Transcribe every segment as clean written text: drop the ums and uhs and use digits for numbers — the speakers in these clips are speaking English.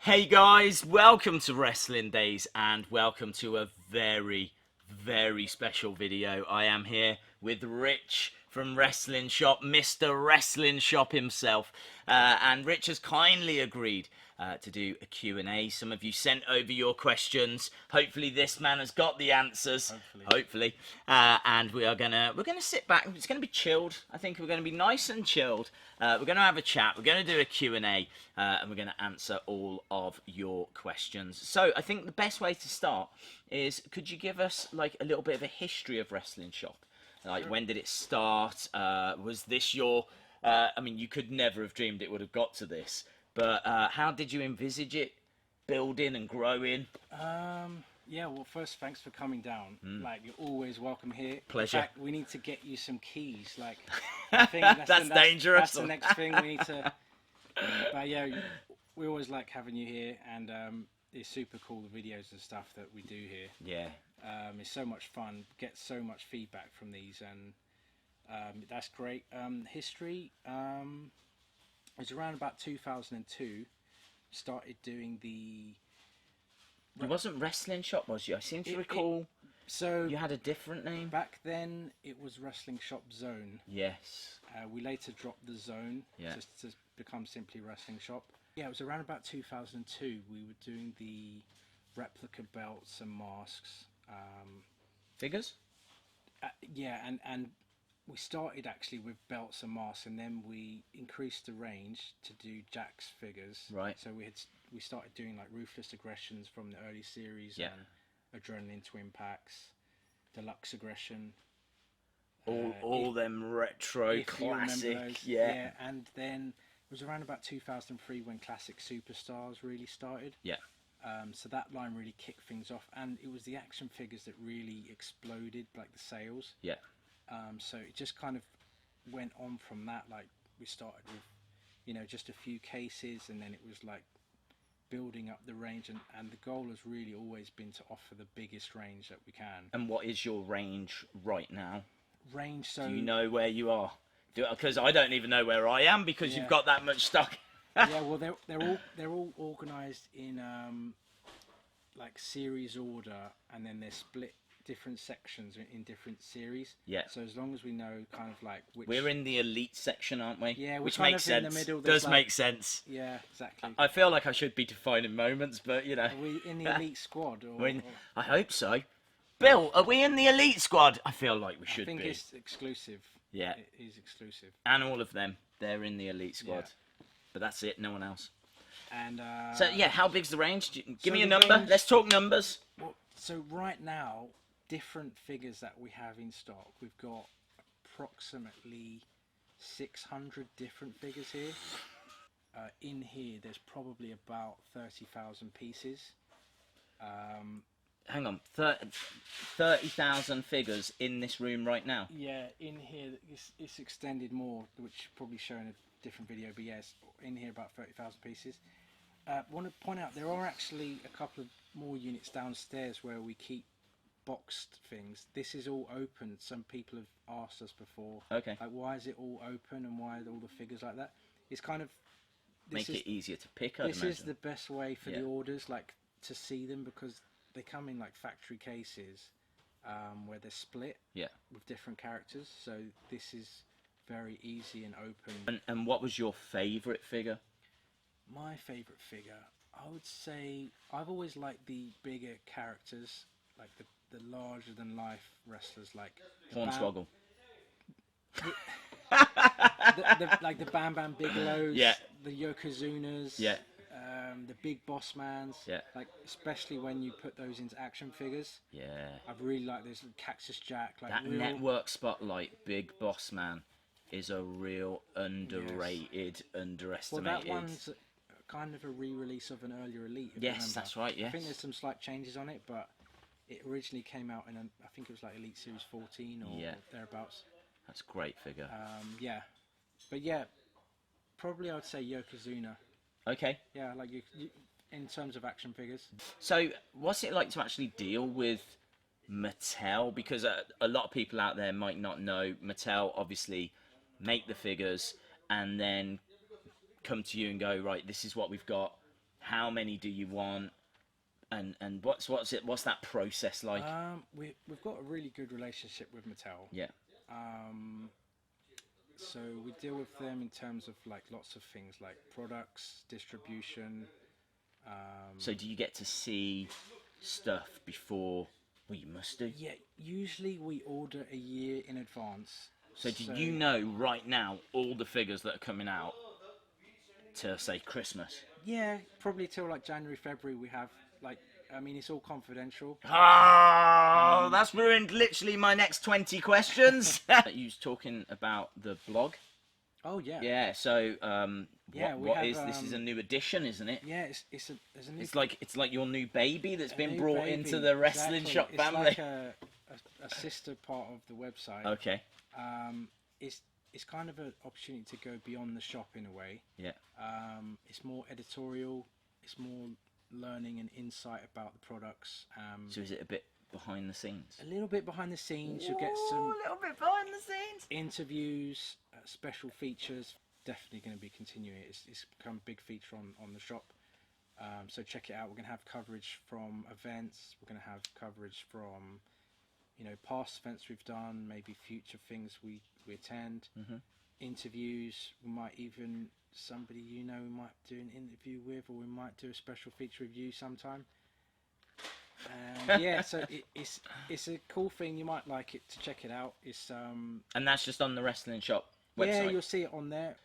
Hey guys, welcome to Wrestling Daze and welcome to a very, very special video. I am here with Rich from Wrestling Shop, Mr. Wrestling Shop himself. And Rich has kindly agreed to do a Q&A. Some of you sent over your questions. Hopefully this man has got the answers. Hopefully. And we're gonna sit back. It's gonna be chilled. I think we're gonna be nice and chilled. We're gonna have a chat. We're gonna do a Q&A, and we're gonna answer all of your questions. So I think the best way to start is, could you give us like a little bit of a history of Wrestling Shop? Like, when did it start? Was this your... I mean, you could never have dreamed it would have got to this. But how did you envisage it building and growing? Yeah, well, first, thanks for coming down. Like, you're always welcome here. Pleasure. In fact, we need to get you some keys. Like, I think that's dangerous. That's the next thing we need to... But yeah, we always like having you here, and it's super cool, the videos and stuff that we do here. Yeah. It's so much fun, get so much feedback from these, and that's great. History, it was around about 2002, started doing the... It wasn't Wrestling Shop, was you? I seem to recall so you had a different name. Back then, it was Wrestling Shop Zone. Yes. We later dropped the Zone, Yeah. just to become simply Wrestling Shop. Yeah, it was around about 2002, we were doing the replica belts and masks. Figures? Yeah, and we started actually with belts and masks, and then we increased the range to do Jack's figures. Right. So we started doing like Ruthless Aggressions from the early series, Yeah. and Adrenaline Twin Packs, Deluxe Aggression. All them retro If you remember classic. those. Yeah. And then it was around about 2003 when Classic Superstars really started. Yeah. So that line really kicked things off, and it was the action figures that really exploded, like the sales. Yeah. So it just kind of went on from that. Like, we started with, just a few cases, and then it was like building up the range, and the goal has really always been to offer the biggest range that we can. And what is your range right now? Range, so... Do you know where you are? Because I don't even know where I am, because you've got that much stock. Yeah, well, they're all organised in like series order, and then they're split different sections in different series. Yeah. So as long as we know kind of like which... We're in the elite section, aren't we? Yeah, we're which kind makes of in sense. the middle. Does make sense. Yeah, exactly. I feel like I should be defining moments, but you know. Are we in the elite squad? Or, I hope so. Bill, are we in the elite squad? I feel like we should be. I think it's exclusive. Yeah. It is exclusive. And all of them, they're in the elite squad. Yeah. But that's it, no one else. And so yeah, how big's the range? Give me a the number. range- Let's talk numbers. Well, so right now, different figures that we have in stock, we've got approximately 600 different figures here. In here, there's probably about 30,000 pieces. Hang on, 30,000 figures in this room right now. Yeah, in here, it's extended more, which probably shown in a different video, but yes, in here about 30,000 pieces. Want to point out, there are actually a couple of more units downstairs where we keep boxed things. This is all open. Some people have asked us before, Okay. like, why is it all open and why are all the figures like that? It's kind of... Make it easier to pick, I'd This imagine. is the best way for the orders, like, to see them, because they come in like factory cases where they're split with different characters. So this is very easy and open. And what was your favourite figure? My favourite figure, I would say, I've always liked the bigger characters, like the larger than life wrestlers, like Hornswoggle. like the Bam Bam Bigelows, the Yokozunas, the Big Boss Mans, like especially when you put those into action figures. Yeah. I really like this Cactus Jack. Like That network spotlight, Big Boss Man, is a real underrated, underestimated. Well, that one's kind of a re-release of an earlier Elite. If you remember. That's right. Yes. I think there's some slight changes on it, but it originally came out in I think it was like Elite Series 14 or thereabouts. That's a great figure. Yeah, but yeah, probably I would say Yokozuna. Okay. Yeah, like you in terms of action figures. So, what's it like to actually deal with Mattel? Because a lot of people out there might not know. Mattel obviously make the figures and then come to you and go, right, this is what we've got. How many do you want? And what's that process like? We've got a really good relationship with Mattel. Yeah. So we deal with them in terms of like lots of things like products, distribution. So do you get to see stuff before? Well, you must do. Yeah, usually we order a year in advance. So do you know right now all the figures that are coming out to say Christmas? Yeah, probably till like January, February we have like, I mean, it's all confidential. Oh, that's ruined literally my next 20 questions. You was talking about the blog. Oh yeah. Yeah. So Yeah, this is a new addition, isn't it? Yeah, it's a new. It's like your new baby that's been new brought baby, into the Wrestling exactly. Shop family. It's like a sister part of the website. Okay. It's kind of an opportunity to go beyond the shop in a way. Yeah. It's more editorial. It's more learning and insight about the products. So is it a bit behind the scenes? A little bit behind the scenes. You'll get A some little bit behind the scenes. interviews, special features. Definitely going to be continuing. It's become a big feature on the shop. So check it out. We're going to have coverage from events. We're going to have coverage from, past events we've done, maybe future things we attend, interviews. We might even, somebody we might do an interview with, or we might do a special feature review sometime. Yeah, so it's a cool thing. You might like it to check it out. It's And that's just on the Wrestling Shop website. Yeah, you'll see it on there.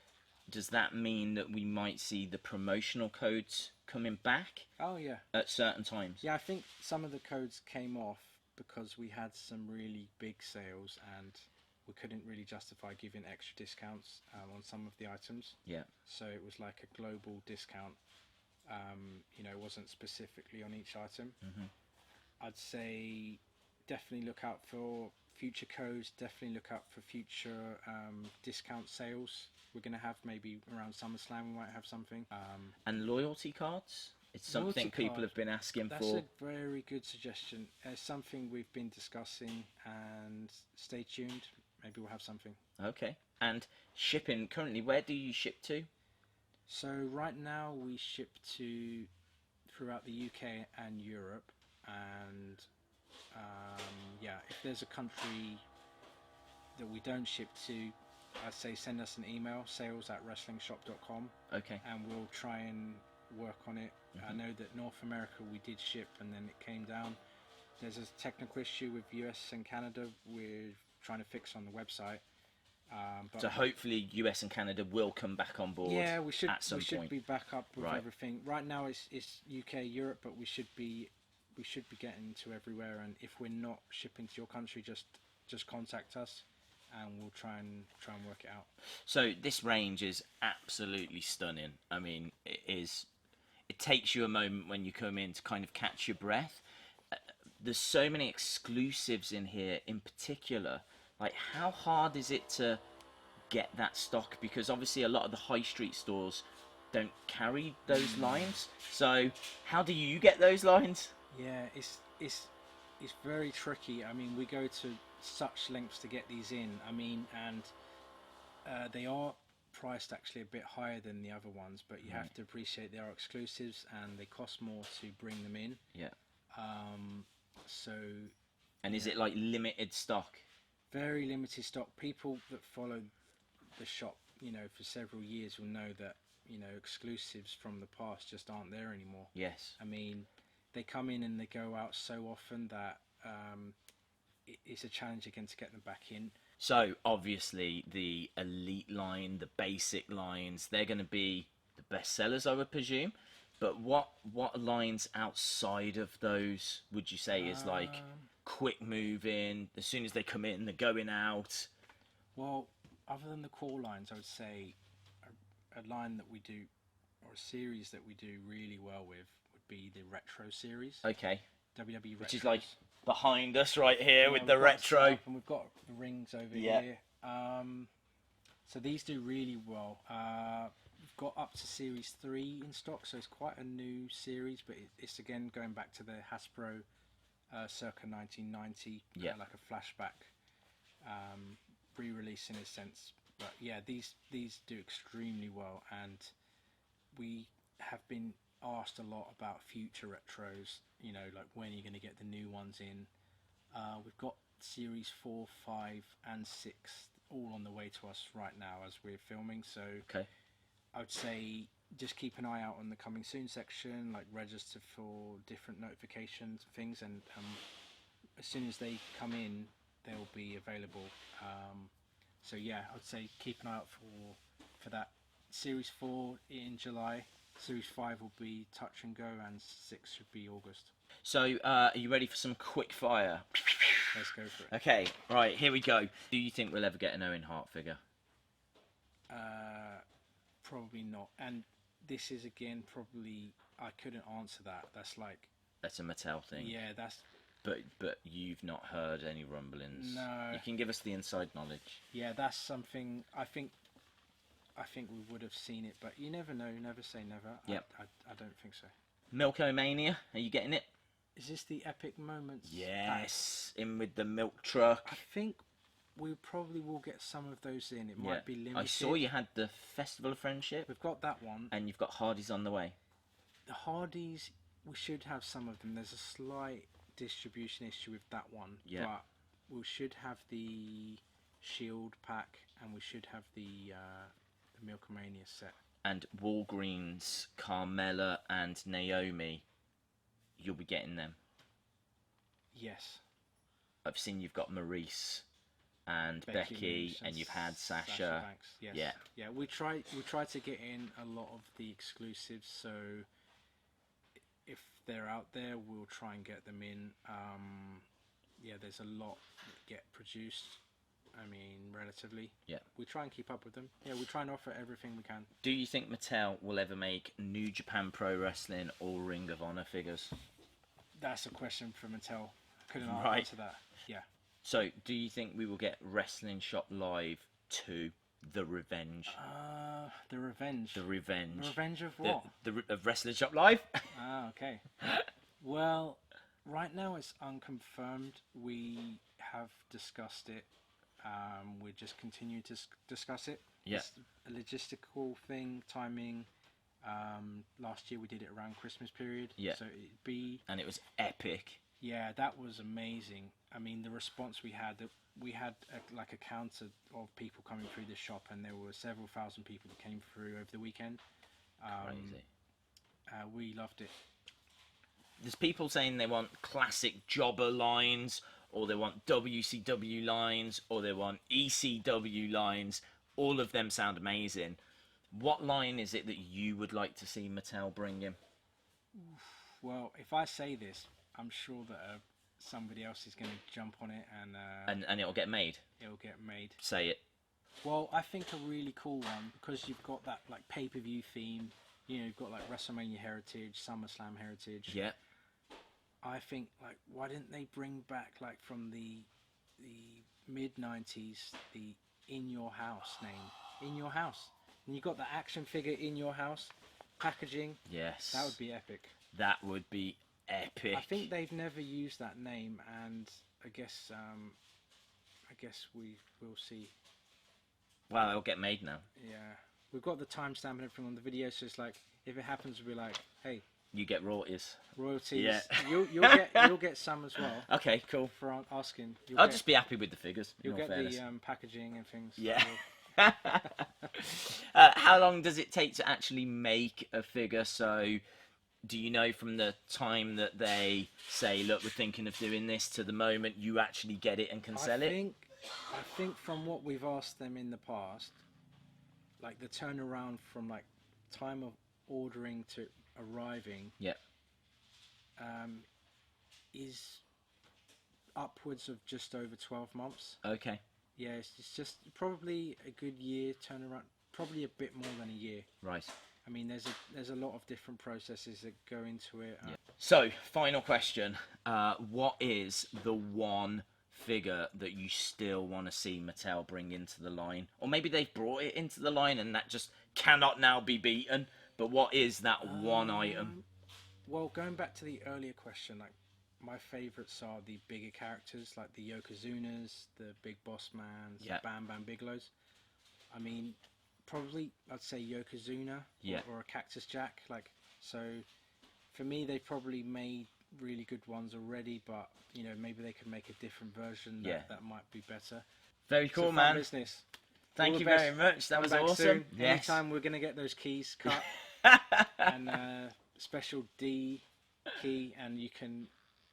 Does that mean that we might see the promotional codes coming back? Oh yeah. At certain times? Yeah, I think some of the codes came off because we had some really big sales and we couldn't really justify giving extra discounts on some of the items. Yeah. So it was like a global discount. It wasn't specifically on each item. I'd say definitely look out for future codes. Definitely look out for future discount sales. We're going to have maybe around SummerSlam. We might have something. And loyalty cards? It's something people have been asking for. That's a very good suggestion. It's something we've been discussing, and stay tuned. Maybe we'll have something. Okay. And shipping, currently, where do you ship to? So right now we ship to throughout the UK and Europe. And if there's a country that we don't ship to, I'd say send us an email, sales@wrestlingshop.com. Okay. And we'll try and work on it. I know that North America we did ship and then it came down. There's a technical issue with US and Canada we're trying to fix on the website. So hopefully US and Canada will come back on board. Yeah, we should. At some we should point. be back up with Right. everything. Right now it's UK, Europe, but we should be getting to everywhere. And if we're not shipping to your country, just contact us, and we'll try and work it out. So this range is absolutely stunning. I mean, it takes you a moment when you come in to kind of catch your breath. There's so many exclusives in here in particular. Like, how hard is it to get that stock? Because obviously a lot of the high street stores don't carry those lines. So how do you get those lines? Yeah, it's very tricky. I mean, we go to such lengths to get these in. I mean, and they are priced actually a bit higher than the other ones, but you have to appreciate they are exclusives and they cost more to bring them in. Yeah. And is it like limited stock? Very limited stock. People that follow the shop, for several years will know that, exclusives from the past just aren't there anymore. Yes. I mean, they come in and they go out so often that it's a challenge again to get them back in. So obviously the elite line, the basic lines, they're going to be the best sellers, I would presume. But what lines outside of those would you say is like quick moving? As soon as they come in, they're going out. Well, other than the core lines, I would say a line that we do, or a series that we do really well with, would be the retro series. Okay. WWE Retro. Which is like behind us right here with the we've got retro. stuff, and we've got the rings over here. So these do really well. We've got up to Series 3 in stock, so it's quite a new series, but it's again going back to the Hasbro circa 1990, like a flashback re-release in a sense. But yeah, these do extremely well, and we have been asked a lot about future retros. You know, like when are you going to get the new ones in? We've got Series 4, 5, and 6 all on the way to us right now as we're filming. So Okay. I would say just keep an eye out on the coming soon section, like register for different notifications, things, and as soon as they come in, they'll be available. So yeah, I'd say keep an eye out for that. Series 4 in July, Series 5 will be touch and go, and 6 should be August. So, are you ready for some quick fire? Let's go for it. Okay, right, here we go. Do you think we'll ever get an Owen Hart figure? Probably not. And this is again probably I couldn't answer that. That's like That's a Mattel thing. yeah, that's But you've not heard any rumblings. No. You can give us the inside knowledge. yeah, that's something I think we would have seen it, but you never know. You never say never. Yep. I don't think so. Milkomania, are you getting it? Is this the epic moments? Yes, in with the milk truck. I think we probably will get some of those in. It might be limited. I saw you had the Festival of Friendship, We've got that one. and you've got Hardy's on the way. The Hardys, we should have some of them. There's a slight distribution issue with that one. Yeah. But we should have the Shield pack, and we should have the Milkomania set. And Walgreens, Carmella, and Naomi, you'll be getting them. Yes. I've seen you've got Maurice and Becky, Lynch and you've had Sasha. Banks. Yes. Yeah. Yeah. We try to get in a lot of the exclusives, so if they're out there, we'll try and get them in. Yeah, there's a lot that get produced. I mean, relatively. Yeah. We try and keep up with them. Yeah, we try and offer everything we can. Do you think Mattel will ever make New Japan Pro Wrestling or Ring of Honor figures? That's a question for Mattel. I couldn't Right. answer that. Yeah. So, do you think we will get Wrestling Shop Live 2, The Revenge? The Revenge. The Revenge. The Revenge of what? Of Wrestling Shop Live? Okay. Well, right now it's unconfirmed. We have discussed it. We're just continuing to discuss it. Yeah. It's a logistical thing, timing. Last year we did it around Christmas period. Yeah. So it'd be... And it was epic. Yeah, that was amazing. I mean, the response we had a counter of people coming through the shop, and there were several thousand people that came through over the weekend. Crazy. We loved it. There's people saying they want classic jobber lines, or they want WCW lines, or they want ECW lines. All of them sound amazing. What line is it that you would like to see Mattel bring in? Well, if I say this, I'm sure that somebody else is going to jump on it And it'll get made. it'll get made. Say it. Well, I think a really cool one, because you've got that like pay-per-view theme. You know, you've got like WrestleMania Heritage, SummerSlam Heritage. Yeah. I think like why didn't they bring back like from the mid-90s the In Your House name? In Your House. And you got the action figure In Your House packaging. Yes. That would be epic. That would be epic. I think they've never used that name, and I guess we will see. Well, it'll get made now. Yeah, we've got the timestamp and everything on the video, so it's like if it happens, we'll be like, hey, You get royalties. royalties. Yeah. You'll get some as well Okay, cool. for asking. I'll just be happy with the figures. You'll in all get fairness. the packaging and things. Yeah. How long does it take to actually make a figure? So, do you know from the time that they say, look, we're thinking of doing this, to the moment you actually get it and can sell it? I think from what we've asked them in the past, like the turnaround from like time of ordering to arriving, Yeah. is upwards of just over 12 months. Okay. Yeah, it's just probably a good year turnaround, probably a bit more than a year. Right. I mean, there's a lot of different processes that go into it. Yeah. So, final question. What is the one figure that you still want to see Mattel bring into the line? Or maybe they've brought it into the line and that just cannot now be beaten. But what is that one item? Well, going back to the earlier question, like my favourites are the bigger characters, like the Yokozunas, the Big Boss Mans, Yeah. the Bam Bam Biglows. I mean, probably I'd say Yokozuna Yeah. or a Cactus Jack. Like So for me, they probably made really good ones already, but you know, maybe they could make a different version that might be better. Very cool, So, man. business. Thank you very much. That was awesome. Soon. Yes. Anytime we're gonna get those keys cut and special D key, and you can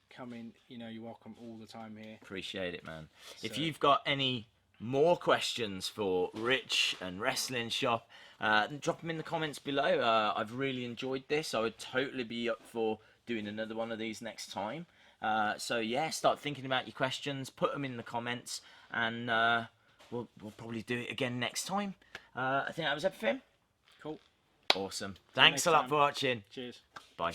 come in. You know, you're welcome all the time here. Appreciate it, man. So, if you've got any more questions for Rich and Wrestling Shop, drop them in the comments below. I've really enjoyed this. I would totally be up for doing another one of these next time. So yeah, start thinking about your questions, put them in the comments, and we'll probably do it again next time. I think that was everything. Cool. Awesome. Thanks a lot for watching. Cheers. Bye.